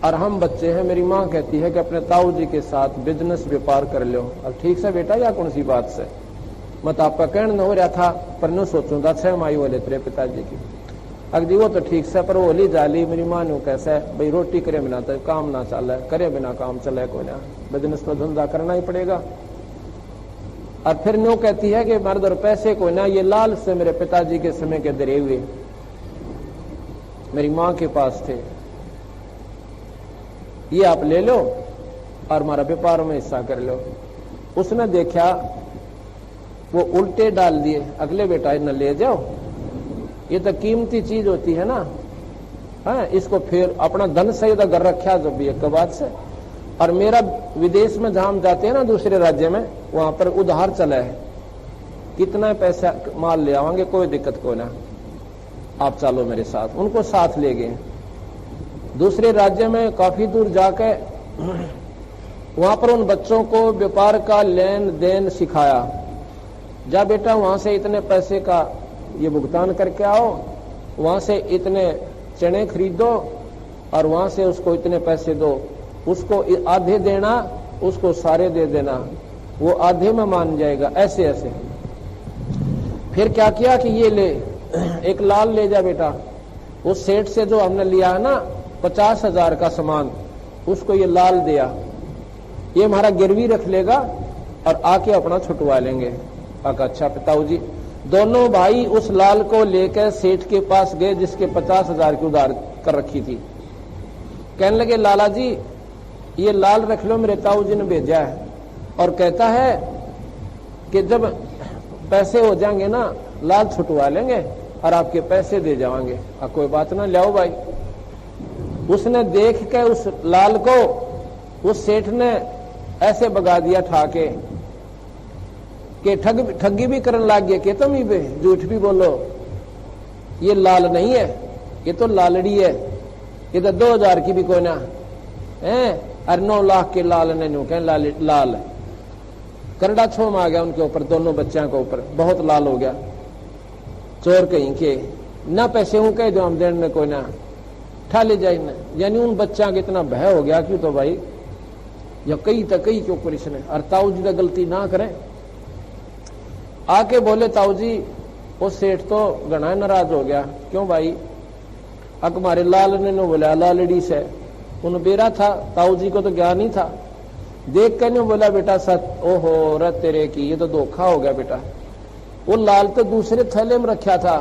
और हम बच्चे हैं, मेरी मां कहती है कि अपने ताऊ जी के साथ बिजनेस व्यापार कर लो। अब ठीक से बेटा, या कौन सी बात से, मत आपका कहना हो रहा था पर न सोचूं था 6 माई वाले तेरे पिताजी की। अगदी वो तो ठीक से, पर वो होली जाली मेरी मां ने कैसा है भाई, रोटी करे बिना तो काम ना चले, करे बिना काम चले कोई ना, बिजनेस तो धंधा करना ही पड़ेगा। और फिर न्यू कहती है कि मर्द और पैसे कोई ना, ये लाल से मेरे पिताजी के समय के दरे हुए मेरी मां के पास थे, ये आप ले लो और हमारा व्यापार में हिस्सा कर लो। उसने देखा वो उल्टे डाल दिए, अगले बेटा इन्हें ले जाओ, ये तो कीमती चीज होती है ना, है इसको फिर अपना धन सही तो घर रखा जब भी एक बात से। और मेरा विदेश में जहां हम जाते हैं ना दूसरे राज्य में, वहां पर उधार चला है, कितना पैसा माल ले आवांगे, कोई दिक्कत को ना, आप चलो मेरे साथ। उनको साथ ले गए दूसरे राज्य में, काफी दूर जाकर वहां पर उन बच्चों को व्यापार का लेन देन सिखाया। जा बेटा वहां से इतने पैसे का ये भुगतान करके आओ, वहां से इतने चने खरीदो और वहां से उसको इतने पैसे दो, उसको आधे देना, उसको सारे दे देना, वो आधे में मान जाएगा, ऐसे ऐसे। फिर क्या किया कि ये ले, एक लाल ले जा बेटा, उस सेठ से जो हमने लिया है ना 50,000 का सामान, उसको ये लाल दिया, ये हमारा गिरवी रख लेगा और आके अपना छुटवा लेंगे। अच्छा पिताऊ जी। दोनों भाई उस लाल को लेकर सेठ के पास गए जिसके 50,000 की उधार कर रखी थी। कहने लगे लाला जी ये लाल रख लो, मेरे ताऊ जी ने भेजा है, और कहता है कि जब पैसे हो जाएंगे ना लाल छुटवा लेंगे और आपके पैसे दे जाएंगे। कोई बात ना, लाओ भाई। उसने देख के उस लाल को उस सेठ ने ऐसे भगा दिया ठाके कि ठगी भी करने लग गया कि तुम ही पे झूठ भी बोलो, ये लाल नहीं है, ये तो लालड़ी है, ये तो 2000 की भी कोई ना है, और 9 लाख के लाल ने न्यू कह लाल करड़ा छोम आ गया उनके ऊपर, दोनों बच्चों के ऊपर बहुत लाल हो गया। चोर कहीं के ना पैसे हूं कह दो हम देने में कोई ना ठा ले जाए ना, यानी उन बच्चा के इतना भय हो गया क्यों तो भाई या कई तकई के ऊपर इसने, और ताऊ जी ने गलती ना करें। आके बोले ताऊ जी वो सेठ तो घना नाराज हो गया, क्यों भाई? हमारे लाल ने बोला लालड़ी से, उन बेरा था, ताऊ जी को तो ज्ञान ही था, देख कर बोला बेटा सच, ओहो रत तेरे की, ये तो धोखा हो गया बेटा, वो लाल तो दूसरे थैले में रखा था,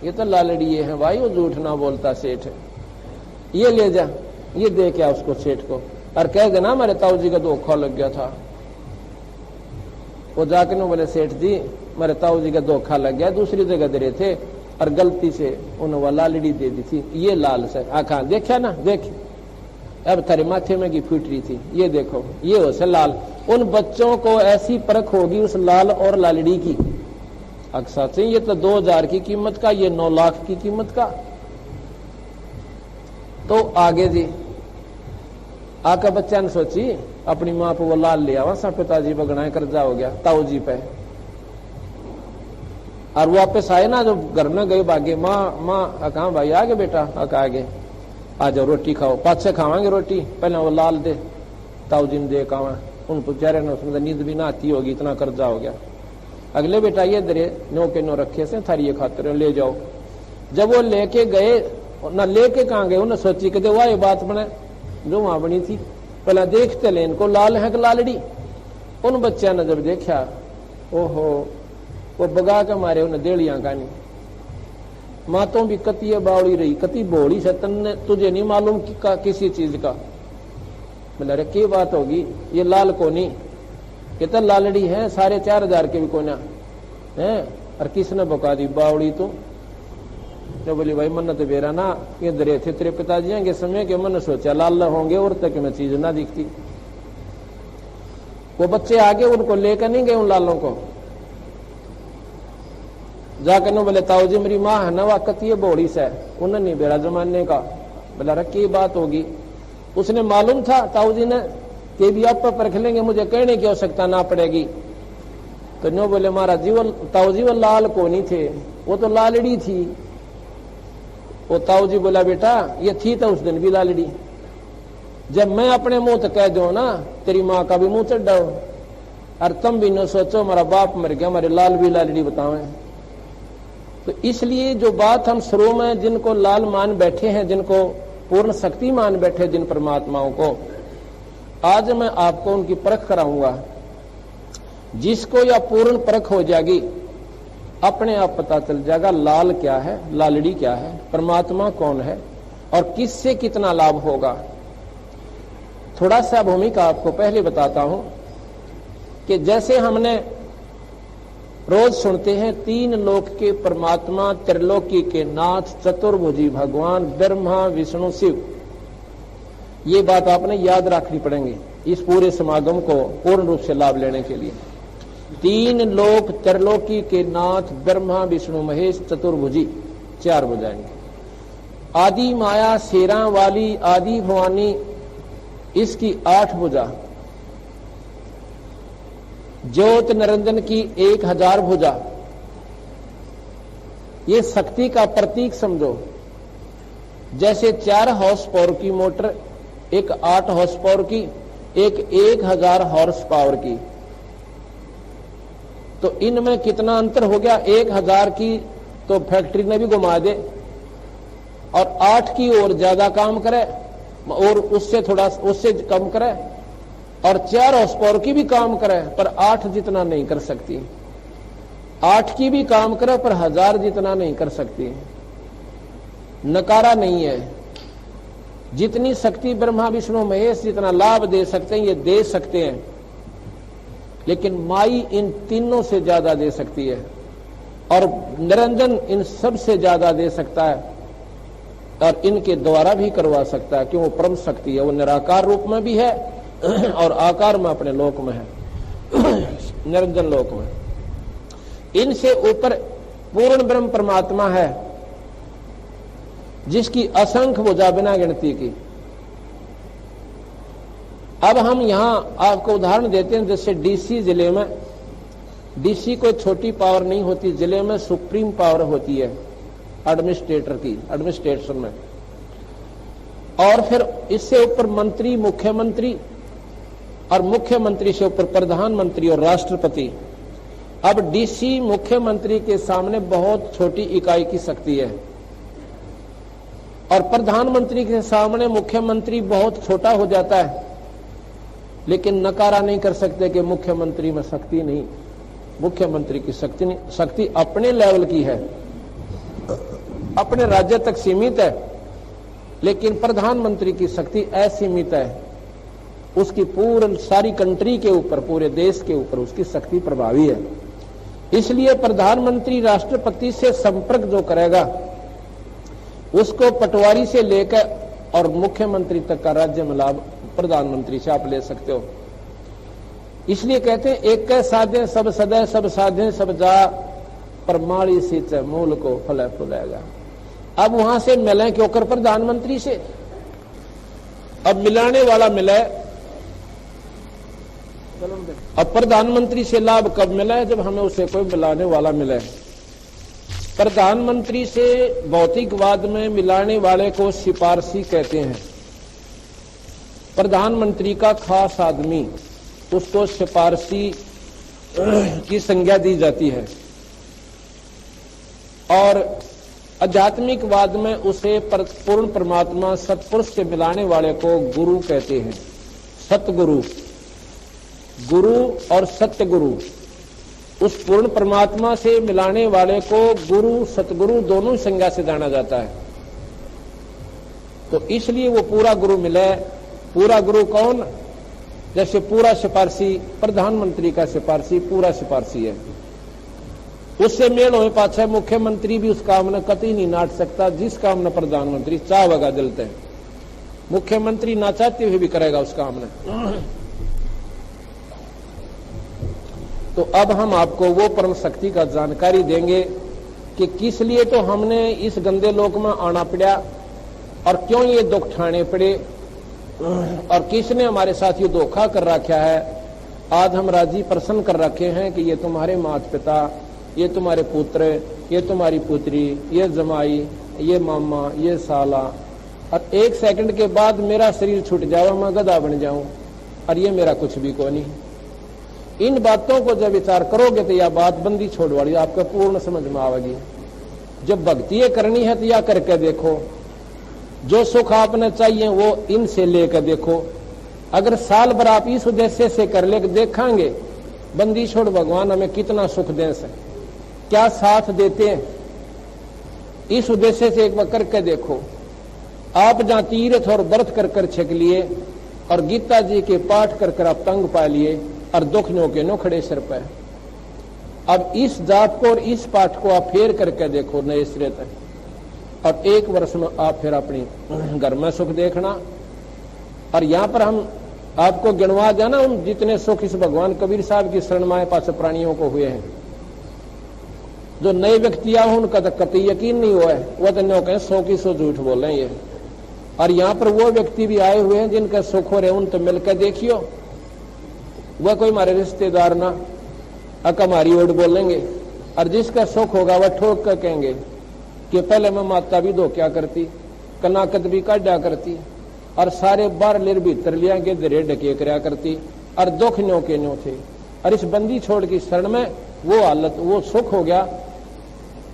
ये तो लालड़ी है भाई, वो झूठ ना बोलता सेठ, ये ले जा, ये दे क्या उसको सेठ को, और कह देना हमारे ताऊ जी का धोखा लग गया था। वो जाके न बोले सेठ जी मेरे ताऊ जी का धोखा लग गया, दूसरी जगह दे रहे थे और गलती से उन्होंने वो लालड़ी दे दी थी, ये लाल से आखा देखा ना, देख अब तेरे माथे में की फूट रही थी, ये देखो ये हो से लाल। उन बच्चों को ऐसी परख होगी उस लाल और लालड़ी की, अक्सर से ये तो 2000 की कीमत का, ये 9 लाख की कीमत का। तो आगे जी आका बच्चा ने सोची अपनी मां पे वो लाल ले आवा, सब पिताजी पर गणाए कर्जा हो गया ताऊ जी पे, और वापस आए ना, जो घर में गए भागे, माँ कहा भाई आगे बेटा, आगे आ जाओ रोटी खाओ, पाछे खावांगे रोटी, पहले वो लाल दे, ताऊ जी ने दे कहा, उन बेचारे ने उसमें नींद भी ना आती होगी, इतना कर्जा हो गया। अगले बेटा ये दरे नो के नो रखे से थारी ये खाते ले जाओ। जब वो लेके गए ना, लेके कहाँ गए, उन्हें सोची कि वाह ये बात बने जो वहां बनी थी, पहले देखते ले इनको लाल है कि लालड़ी। उन बच्चा ने जब देखा ओहो वो बगा के मारे उन्हें देड़ियां का नहीं। मातों भी कती बावड़ी रही, कती बोली से तन्ने तुझे नहीं मालूम किसी चीज का। बोले अरे क्या बात होगी, ये लाल कोनी कितना लालड़ी है, 4,500 के भी कोना है, और किसने बका दी बावड़ी तो बोली भाई मन तो बेरा ना, ये दरे थे तेरे पिताजी के समय के, मन सोचा लाल होंगे और तक में चीज ना दिखती। वो बच्चे आगे उनको लेकर नहीं गए उन लालों को, जाकर न बोले ताऊ जी मेरी माँ है ना वह कती बोड़ी से, उन्हें नहीं बेड़ा जमाने का। बोला रखी बात होगी, उसने मालूम था ताऊ जी ने कि भी आप परख लेंगे, मुझे कहने की आवश्यकता ना पड़ेगी। तो नो बोले महाराज जी वो ताऊ जी वो लाल को नहीं थे, वो तो लालड़ी थी। वो ताऊ जी बोला बेटा ये थी तो उस दिन भी लालड़ी, जब मैं अपने मुंह तो कह दो ना तेरी माँ का भी मुंह चढ़ाओ, और तुम भी न सोचो हमारा बाप मर गया हमारे लाल भी लालड़ी बतावे। तो इसलिए जो बात हम शुरू में जिनको लाल मान बैठे हैं, जिनको पूर्ण शक्ति मान बैठे जिन परमात्माओं को, आज मैं आपको उनकी परख कराऊंगा। जिसको या पूर्ण परख हो जाएगी अपने आप पता चल जाएगा लाल क्या है, लालड़ी क्या है, परमात्मा कौन है और किससे कितना लाभ होगा। थोड़ा सा भूमिका आपको पहले बताता हूं कि जैसे हमने रोज सुनते हैं 3 लोक के परमात्मा, त्रिलोकी के नाथ, चतुर्भुजी भगवान ब्रह्मा विष्णु शिव, ये बात आपने याद रखनी पड़ेगी इस पूरे समागम को पूर्ण रूप से लाभ लेने के लिए। 3 लोक त्रिलोकी के नाथ ब्रह्मा विष्णु महेश चतुर्भुजी, 4 बुझाएंगे। आदि माया शेरा वाली आदि भवानी, इसकी 8 भुजा। ज्योत निरंजन की 1000 भुजा। ये शक्ति का प्रतीक समझो। जैसे 4 हॉर्स पावर की मोटर, एक 8 हॉर्स पावर की, एक 1000 हॉर्स पावर की, तो इनमें कितना अंतर हो गया। 1000 की तो फैक्ट्री ने भी घुमा दे और 8 की और ज्यादा काम करे और उससे कम करे, और 4 हॉर्स पावर की भी काम करे पर 8 जितना नहीं कर सकती। 8 की भी काम करे पर 1000 जितना नहीं कर सकती। नकारा नहीं है। जितनी शक्ति ब्रह्मा विष्णु महेश जितना लाभ दे सकते हैं ये दे सकते हैं, लेकिन माई इन तीनों से ज्यादा दे सकती है और निरंजन इन सब से ज्यादा दे सकता है और इनके द्वारा भी करवा सकता है, क्यों वो परम शक्ति है। वो निराकार रूप में भी है और आकार में अपने लोक में है, निरंजन लोक में। इनसे ऊपर पूर्ण ब्रह्म परमात्मा है जिसकी असंख्य भुजा बिना गिनती की। अब हम यहां आपको उदाहरण देते हैं, जैसे डीसी जिले में, डीसी कोई छोटी पावर नहीं होती, जिले में सुप्रीम पावर होती है एडमिनिस्ट्रेटर की, एडमिनिस्ट्रेशन में। और फिर इससे ऊपर मंत्री, मुख्यमंत्री, और मुख्यमंत्री से ऊपर प्रधानमंत्री और राष्ट्रपति। अब डीसी मुख्यमंत्री के सामने बहुत छोटी इकाई की शक्ति है और प्रधानमंत्री के सामने मुख्यमंत्री बहुत छोटा हो जाता है, लेकिन नकारा नहीं कर सकते कि मुख्यमंत्री में शक्ति नहीं। मुख्यमंत्री की शक्ति नहीं, शक्ति अपने लेवल की है, अपने राज्य तक सीमित है, लेकिन प्रधानमंत्री की शक्ति असीमित है। उसकी पूर्ण सारी कंट्री के ऊपर, पूरे देश के ऊपर उसकी शक्ति प्रभावी है। इसलिए प्रधानमंत्री राष्ट्रपति से संपर्क जो करेगा उसको पटवारी से लेकर और मुख्यमंत्री तक का राज्य में लाभ प्रधानमंत्री से आप ले सकते हो। इसलिए कहते हैं एक साधे सब सदै, सब साधे सब जा, परमाणु सिंच मूल को फल फुलाएगा। अब वहां से मिले क्यों कर प्रधानमंत्री से, अब मिलाने वाला मिले। अब प्रधानमंत्री से लाभ कब मिला है, जब हमें उसे कोई मिलाने वाला मिले। प्रधानमंत्री से भौतिकवाद में मिलाने वाले को सिफारसी कहते हैं। प्रधानमंत्री का खास आदमी, उसको सिफारसी की संज्ञा दी जाती है। और आध्यात्मिकवाद में उसे पूर्ण परमात्मा सत्पुरुष से मिलाने वाले को गुरु कहते हैं। सतगुरु, गुरु और सत्य गुरु, उस पूर्ण परमात्मा से मिलाने वाले को गुरु सतगुरु दोनों संज्ञा से जाना जाता है। तो इसलिए वो पूरा गुरु मिले। पूरा गुरु कौन? जैसे पूरा सिफारसी प्रधानमंत्री का सिफारसी पूरा सिफारसी है, उससे मेल हो पाछे मुख्यमंत्री भी उस काम ने कतई नहीं नाट सकता जिस काम ने प्रधानमंत्री चाहेगा जलते हैं। मुख्यमंत्री ना चाहते हुए भी करेगा उस काम ने। तो अब हम आपको वो परम शक्ति का जानकारी देंगे कि किस लिए तो हमने इस गंदे लोक में आना पड़ा और क्यों ये दुख ठाने पड़े और किसने हमारे साथ ये धोखा कर रखा है। आज हम राजी प्रसन्न कर रखे हैं कि ये तुम्हारे माता पिता, ये तुम्हारे पुत्र, ये तुम्हारी पुत्री, ये जमाई, ये मामा, ये साला, और एक सेकंड के बाद मेरा शरीर छूट जावा, मैं गधा बन जाऊं और ये मेरा कुछ भी को नहीं। इन बातों को जब विचार करोगे तो यह बात बंदी छोड़ वाली आपको पूर्ण समझ में आवेगी। जब भक्ति करनी है तो यह करके देखो। जो सुख आपने चाहिए वो इनसे लेकर देखो। अगर साल भर आप इस उद्देश्य से कर ले देखेंगे बंदी छोड़ भगवान हमें कितना सुख दे से क्या साथ देते हैं, इस उद्देश्य से एक बार करके देखो। आप जहां तीर्थ और व्रत कर छक लिए और गीता जी के पाठ कर आप तंग पा लिए और दुख नो के नो खड़े सिर पे। अब इस जाप को और इस पाठ को आप फेर करके देखो नए सिरे तक, और एक वर्ष में आप फिर अपनी घर में सुख देखना। और यहां पर हम आपको गिनवा देना उन जितने सुख इस भगवान कबीर साहब की शरण में पास प्राणियों को हुए हैं। जो नए व्यक्ति आ उनका तो कतई यकीन नहीं हुआ है, वह तो नो कहें 100 की 100 झूठ बोल रहे हैं ये। और यहां पर वो व्यक्ति भी आए हुए हैं जिनका सुख हो रहे उन तो मिलकर देखियो, वह कोई हमारे रिश्तेदार ना हमारी ओट बोलेंगे। और जिसका सुख होगा वह ठोक कर कहेंगे कि पहले मैं माता भी धोख्या करती, कनाकत भी काटा करती और सारे बार लेर भीतर लिया के दरे ढके करया करती और दुख न्यो के न्यो थे। और इस बंदी छोड़ की शरण में वो हालत वो सुख हो गया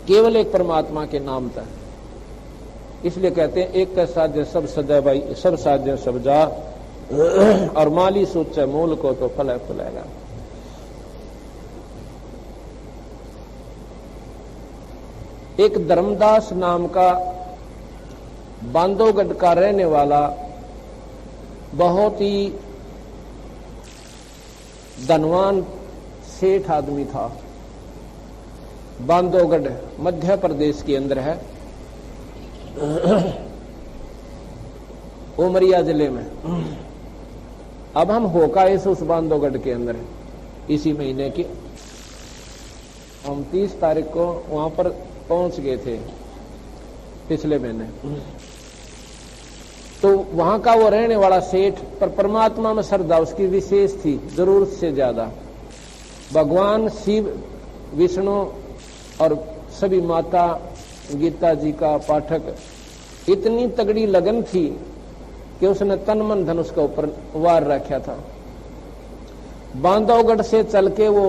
केवल एक परमात्मा के नाम तक। इसलिए कहते हैं एक का साध्य सब सदा भाई, सब साध्य सब जा, और माली सोचे मूल को तो फल फुलेगा। एक धर्मदास नाम का बांधवगढ़ का रहने वाला बहुत ही धनवान सेठ आदमी था। बांधवगढ़ मध्य प्रदेश के अंदर है, उमरिया जिले में। अब हम होका इस उस बांधवगढ़ के अंदर है। इसी महीने की 29 तारीख को वहां पर पहुंच गए थे पिछले महीने। तो वहां का वो रहने वाला सेठ पर परमात्मा में श्रद्धा उसकी विशेष थी, जरूरत से ज्यादा। भगवान शिव, विष्णु और सभी माता गीता जी का पाठक, इतनी तगड़ी लगन थी कि उसने तन मन धन उसके ऊपर वार रखा था। बांधवगढ़ से चल के वो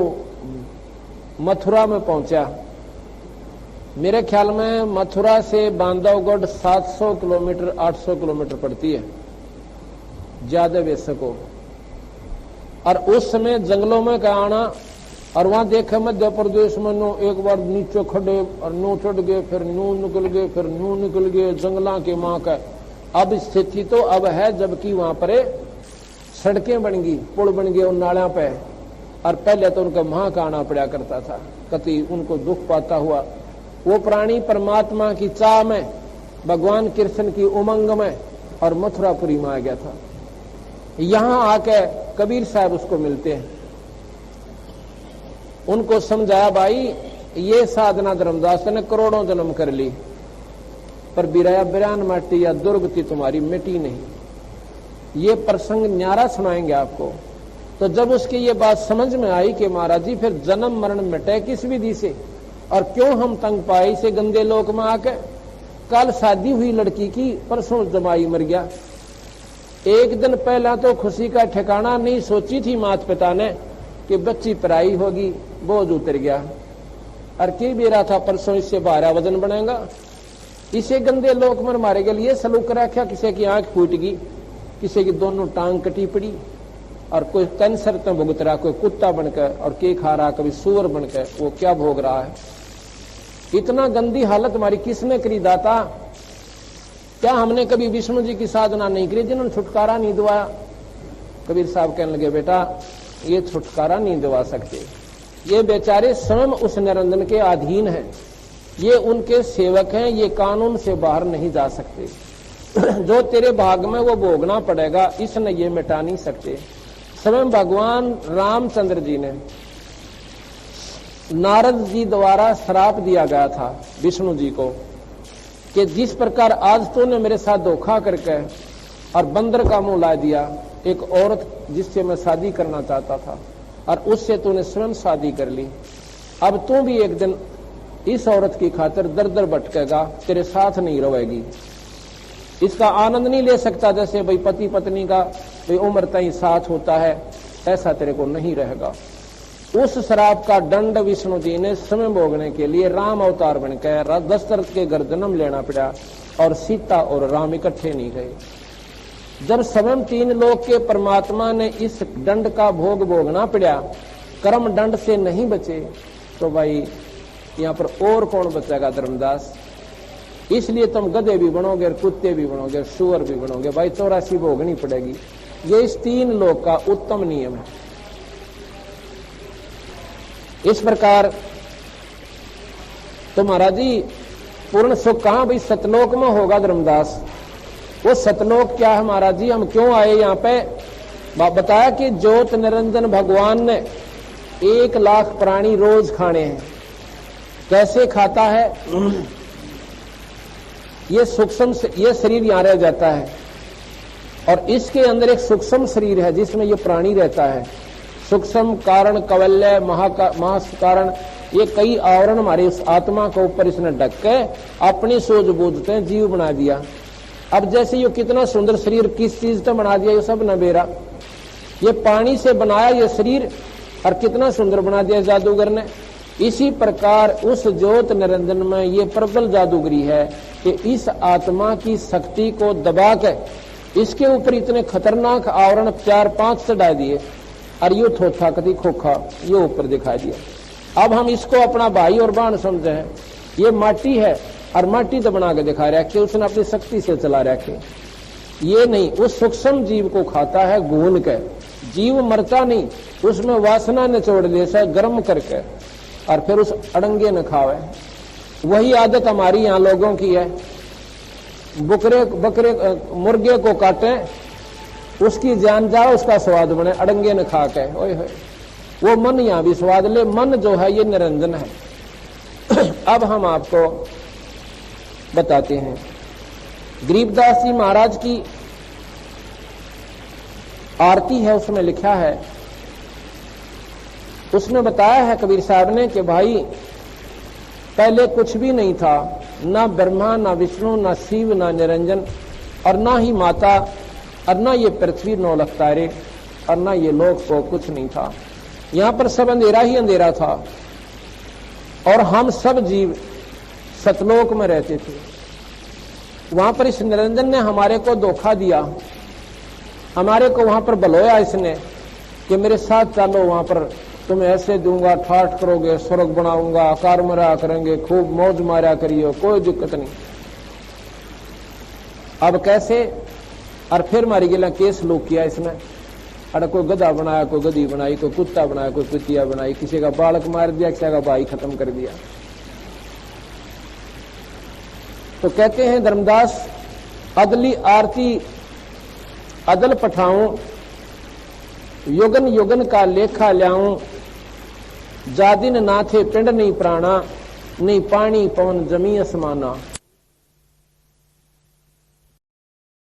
मथुरा में पहुंचा। मेरे ख्याल में मथुरा से बांधवगढ़ 700 किलोमीटर 800 किलोमीटर पड़ती है ज्यादा वैसे को। और उस समय जंगलों में का आना, और वहां देखे मध्य प्रदेश में नो एक बार नीचे खड़े और नो चढ़ गए, फिर नू निकल गए, फिर नू निकल गए, जंगला के माँ का। अब स्थिति तो अब है जबकि वहां पर सड़कें बन गई, पुल बन गए उन नालियों पे। और पहले तो उनका मां का आना पड़ा करता था, कति उनको दुख पाता हुआ। वो प्राणी परमात्मा की चाह में, भगवान कृष्ण की उमंग में और मथुरापुरी में आ गया था। यहां आके कबीर साहब उसको मिलते हैं। उनको समझाया भाई ये साधना धर्मदास ने करोड़ों जन्म कर ली पर बिराया बिरान माटी या दुर्गति तुम्हारी मिटी नहीं। ये प्रसंग न्यारा सुनाएंगे आपको। तो जब उसकी ये बात समझ में आई कि महाराज जी फिर जन्म मरण मिटे किस विधि से, और क्यों हम तंग पाए इसे गंदे लोक में आके। कल शादी हुई लड़की की, परसों जमाई मर गया। एक दिन पहला तो खुशी का ठिकाना नहीं सोची थी माता पिता ने कि बच्ची पराई होगी, बोझ उतर गया। और की बेरा था परसों इससे 12 वजन बनेगा। इसे गंदे लोक में मारे के लिए सलूक रखा, किसी की आंख फूट गई, किसी की दोनों टांग कटी पड़ी और कोई कैंसर तो भुगत रहा, कोई कुत्ता बनकर और के खा रहा, कभी सूअर बनकर, वो क्या भोग रहा है। इतना गंदी हालत हमारी किसने करी दाता? क्या हमने कभी विष्णु जी की साधना नहीं करी जिन्होंने छुटकारा नहीं दिवाया? कबीर साहब कहने लगे, बेटा ये छुटकारा नहीं दिवा सकते, ये बेचारे स्वयं उस निरंजन के अधीन हैं, ये उनके सेवक हैं, ये कानून से बाहर नहीं जा सकते। जो तेरे भाग में वो भोगना पड़ेगा, इसने ये मिटा नहीं सकते। स्वयं भगवान रामचंद्र जी ने नारद जी द्वारा श्राप दिया गया था विष्णु जी को कि जिस प्रकार आज तूने मेरे साथ धोखा करके और बंदर का मुंह ला दिया, एक औरत जिससे मैं शादी करना चाहता था और उससे तूने स्वयं शादी कर ली, अब तू भी एक दिन इस औरत की खातिर दर दर भटकेगा, तेरे साथ नहीं रहेगी, इसका आनंद नहीं ले सकता। जैसे भाई पति पत्नी का भाई उम्र तय साथ होता है, ऐसा तेरे को नहीं रहेगा। उस श्राप का दंड विष्णु जी ने स्वयं भोगने के लिए राम अवतार बनकर दशरथ के घर जन्म लेना पड़ा और सीता और राम इकट्ठे नहीं रहे। जब स्वयं तीन लोक के परमात्मा ने इस दंड का भोग भोगना पड़ा, कर्म दंड से नहीं बचे, तो भाई यहाँ पर और कौन बचेगा धर्मदास? इसलिए तुम गधे भी बनोगे, कुत्ते भी बनोगे, सुअर भी बनोगे, भाई 84 भोगनी पड़ेगी। ये इस तीन लोक का उत्तम नियम है। इस प्रकार तो महाराज जी पूर्ण सुख कहां भाई सतलोक में होगा धर्मदास? वो सतलोक क्या है महाराज जी? हम क्यों आए यहाँ पे? बताया कि ज्योत निरंजन भगवान ने 1 लाख प्राणी रोज खाने हैं। कैसे खाता है? ये सूक्ष्म, ये शरीर यहां रह जाता है और इसके अंदर एक सूक्ष्म शरीर है जिसमें ये प्राणी रहता है। सूक्ष्म कारण, कवल्य, महाकारण, ये कई आवरण हमारे उस आत्मा के ऊपर इसने ढक के अपनी सोच बूझते जीव बना दिया। अब जैसे ये कितना सुंदर शरीर किस चीज से बना दिया, ये सब नबेरा। ये पानी से बनाया ये शरीर और कितना सुंदर बना दिया जादूगर ने। इसी प्रकार उस ज्योत निरंजन में ये प्रबल जादूगरी है कि इस आत्मा की शक्ति को दबा के इसके ऊपर इतने खतरनाक आवरण 4-5 चढ़ा दिए और यो थोथा कति खोखा ये ऊपर दिखा दिया। अब हम इसको अपना भाई और बहन समझे हैं। ये माटी है और माटी तो बना के दिखा रखे, उसने अपनी शक्ति से चला रखे। ये नहीं, उस सूक्ष्म जीव को खाता है गून के। जीव मरता नहीं, उसमें वासना निचोड़ देता है गर्म करके और फिर उस अड़ंगे न खावे। वही आदत हमारी यहाँ लोगों की है। बकरे मुर्गे को काटे, उसकी जान जाओ, उसका स्वाद बने, अड़ंगे न खा के। ओए होए, वो मन यहाँ भी स्वाद ले। मन जो है ये निरंजन है। अब हम आपको बताते हैं गरीबदास जी महाराज की आरती है, उसमें लिखा है, उसमें बताया है कबीर साहब ने कि भाई पहले कुछ भी नहीं था, ना ब्रह्मा, ना विष्णु, ना शिव, ना निरंजन, और ना ही माता, और ना ये पृथ्वी, 9 लाख तारे, और ना ये लोक को कुछ नहीं था। यहां पर सब अंधेरा ही अंधेरा था और हम सब जीव सतलोक में रहते थे। वहां पर इस निरंजन ने हमारे को धोखा दिया, हमारे को वहां पर बलोया इसने कि मेरे साथ चलो, वहां पर तुम्हें ऐसे दूंगा, ठाठ करोगे, स्वर्ग बनाऊंगा, आकार मरा करेंगे, खूब मौज मारा करियो, कोई दिक्कत नहीं। अब कैसे? और फिर मारी गिला केस लोग किया इसने। अरे कोई गधा बनाया, कोई गधी बनाई, कोई कुत्ता बनाया, कोई कुतिया बनाई, किसी का बालक मार दिया, किसी का भाई खत्म कर दिया। तो कहते हैं धर्मदास, अदली आरती अदल पठाऊं, युगन युगन का लेखा ल्याऊं, जादिन नाथे पिंड नहीं प्राणा, नहीं पानी पवन जमी असमाना।